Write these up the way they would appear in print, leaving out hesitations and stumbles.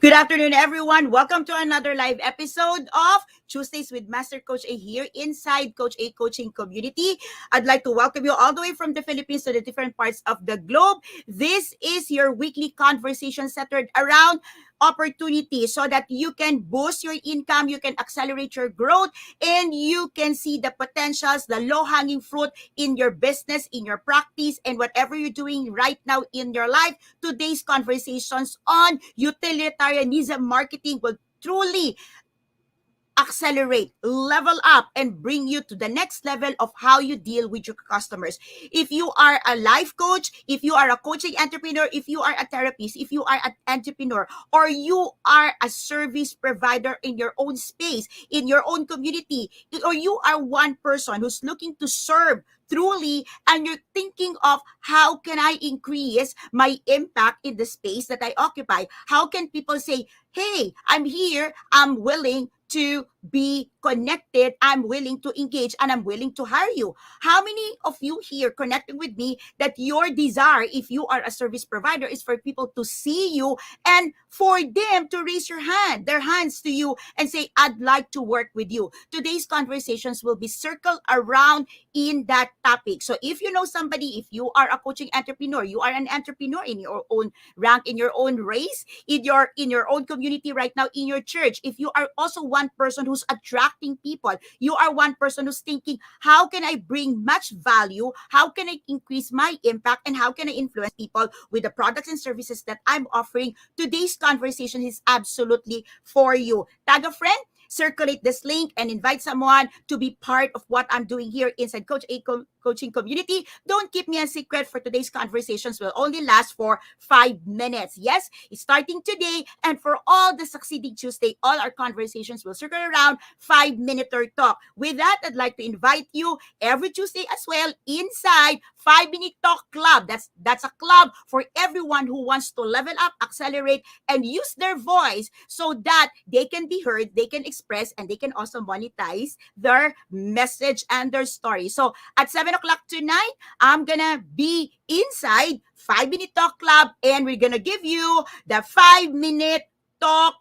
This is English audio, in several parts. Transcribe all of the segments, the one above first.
Good afternoon, everyone. Welcome to another live episode of Tuesdays with Master Coach A here inside Coach A Coaching Community. I'd like to welcome you all the way from the Philippines to the different parts of the globe. This is your weekly conversation centered around opportunity so that you can boost your income, you can accelerate your growth, and you can see the potentials, the low-hanging fruit in your business, in your practice, and whatever you're doing right now in your life. Today's conversations on utilitarianism marketing will truly accelerate, level up, and bring you to the next level of how you deal with your customers. If you are a life coach, if you are a coaching entrepreneur, if you are a therapist, if you are an entrepreneur, or you are a service provider in your own space, in your own community, or you are one person who's looking to serve truly and you're thinking of how can I increase my impact in the space that I occupy? How can people say, hey, I'm here, I'm willing to be connected, I'm willing to engage, and I'm willing to hire you. How many of you here connecting with me that your desire, if you are a service provider, is for people to see you and for them to raise their hands to you and say, I'd like to work with you. Today's conversations will be circled around in that topic. So if you know somebody, if you are a coaching entrepreneur, you are an entrepreneur in your own rank, in your own race, in your own community right now, in your church, if you are also one person who's attracting people, you are one person who's thinking, how can I bring much value, how can I increase my impact, and how can I influence people with the products and services that I'm offering, today's conversation is absolutely for you. Tag a friend, circulate this link, and invite someone to be part of what I'm doing here inside Coach A Coaching Community. Don't keep me a secret, for today's conversations will only last for 5 minutes. Yes, it's starting today, and for all the succeeding Tuesday, all our conversations will circle around 5-minute talk. With that, I'd like to invite you every Tuesday as well inside 5-minute Talk Club. That's a club for everyone who wants to level up, accelerate, and use their voice so that they can be heard, they can express, and they can also monetize their message and their story. So at 7 o'clock tonight, I'm gonna be inside 5-minute Talk Club, and we're gonna give you the 5-minute Talk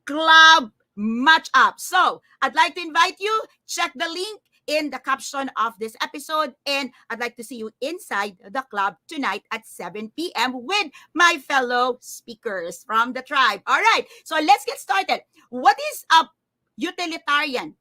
Club match up. So I'd like to invite you, check the link in the caption of this episode, and I'd like to see you inside the club tonight at 7 p.m. with my fellow speakers from the tribe. All right, so let's get started. What is a utilitarian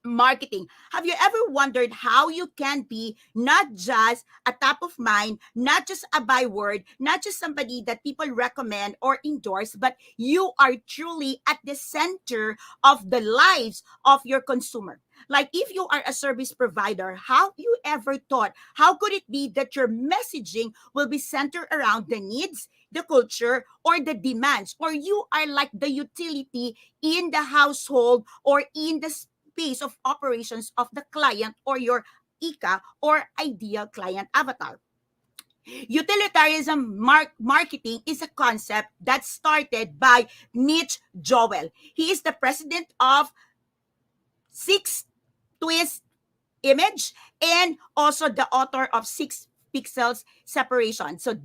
marketing? Have you ever wondered how you can be not just a top of mind, not just a byword, not just somebody that people recommend or endorse, but you are truly at the center of the lives of your consumer? Like if you are a service provider, have you ever thought, how could it be that your messaging will be centered around the needs, the culture, or the demands, or you are like the utility in the household or in the space of operations of the client or your ICA or ideal client avatar? Utilitarianism marketing is a concept that started by Mitch Joel. He is the president of Six Twist Image and also the author of Six Pixels Separation. So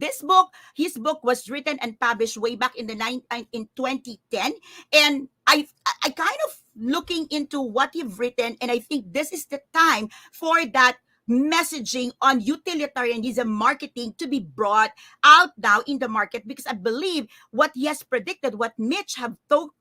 his book was written and published way back in in 2010, and I kind of looking into what you've written, and I think this is the time for that messaging on utilitarianism marketing to be brought out now in the market, because I believe what he has predicted, what Mitch have talked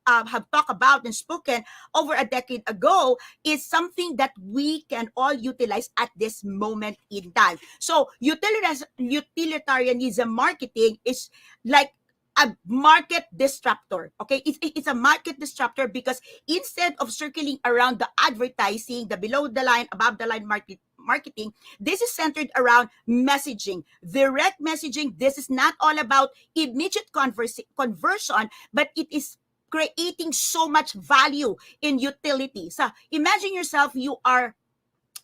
about and spoken over a decade ago, is something that we can all utilize at this moment in time. So utilitarianism marketing is like a market disruptor. Okay, it's a market disruptor because instead of circling around the advertising, the below the line, above the line marketing, this is centered around messaging, direct messaging. This is not all about immediate conversion, but it is creating so much value in utility. So imagine yourself, you are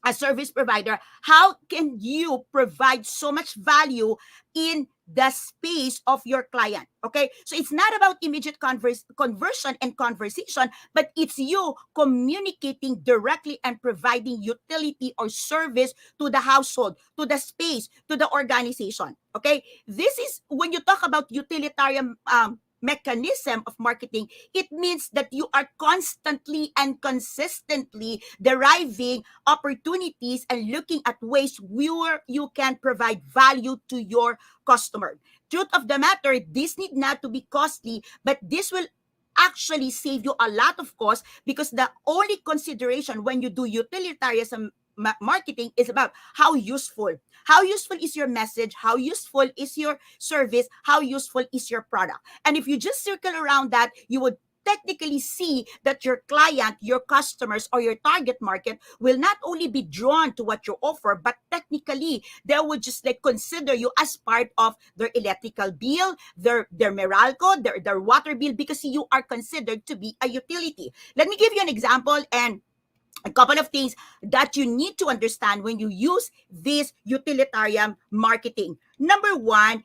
a service provider. How can you provide so much value in the space of your client? Okay, so it's not about immediate conversion and conversation, but it's you communicating directly and providing utility or service to the household, to the space, to the organization. Okay, this is when you talk about utilitarian mechanism of marketing, it means that you are constantly and consistently deriving opportunities and looking at ways where you can provide value to your customer. Truth of the matter, this need not to be costly, but this will actually save you a lot of cost, because the only consideration when you do utilitarianism marketing is about how useful. How useful is your message? How useful is your service? How useful is your product? And if you just circle around that, you would technically see that your client, your customers, or your target market will not only be drawn to what you offer, but technically they would just like consider you as part of their electrical bill, their Meralco, their water bill, because you are considered to be a utility. Let me give you an example and a couple of things that you need to understand when you use this utilitarian marketing. Number one,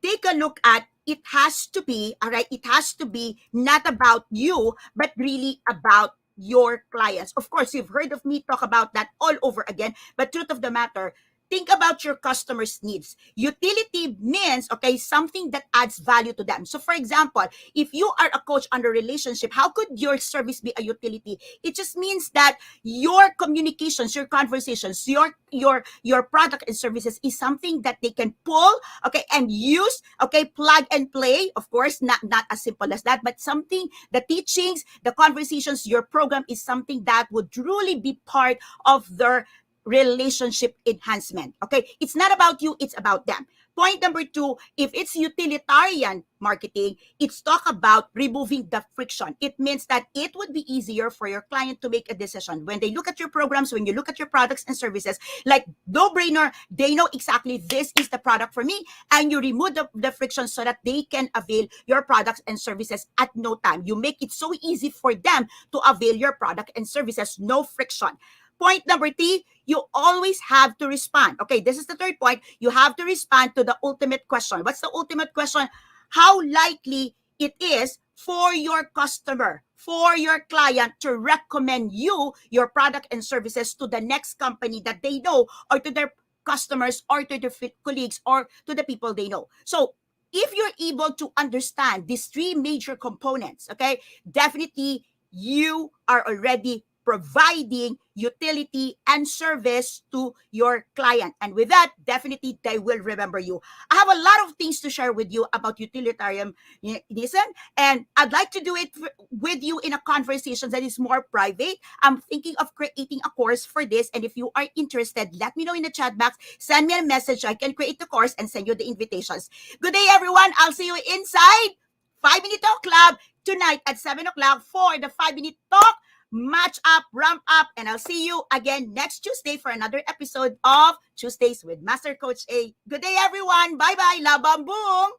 take a look at, it has to be, all right, it has to be not about you, but really about your clients. Of course, you've heard of me talk about that all over again, but truth of the matter, think about your customers' needs. Utility means, okay, something that adds value to them. So for example, if you are a coach on a relationship, how could your service be a utility? It just means that your communications, your conversations, your product and services is something that they can pull, okay, and use, okay, plug and play. Of course, not as simple as that, but something, the teachings, the conversations, your program is something that would truly be part of their relationship enhancement. Okay, it's not about you, it's about them. Point number two, if it's utilitarian marketing, it's talk about removing the friction. It means that it would be easier for your client to make a decision. When they look at your programs, when you look at your products and services, like no brainer, they know exactly this is the product for me, and you remove the friction so that they can avail your products and services at no time. You make it so easy for them to avail your product and services, no friction. Point number three, you always have to respond. Okay, this is the third point. You have to respond to the ultimate question. What's the ultimate question? How likely it is for your customer, for your client to recommend you, your product and services to the next company that they know, or to their customers, or to their colleagues, or to the people they know. So if you're able to understand these three major components, okay, definitely you are already providing utility and service to your client. And with that, definitely they will remember you. I have a lot of things to share with you about utilitarianism, and I'd like to do it with you in a conversation that is more private. I'm thinking of creating a course for this, and if you are interested, let me know in the chat box. Send me a message. I can create the course and send you the invitations. Good day, everyone. I'll see you inside 5-Minute Talk Club tonight at 7 o'clock for the 5-Minute Talk match up, ramp up, and I'll see you again next Tuesday for another episode of Tuesdays with Master Coach A. Good day, everyone. Bye-bye. Labang boom.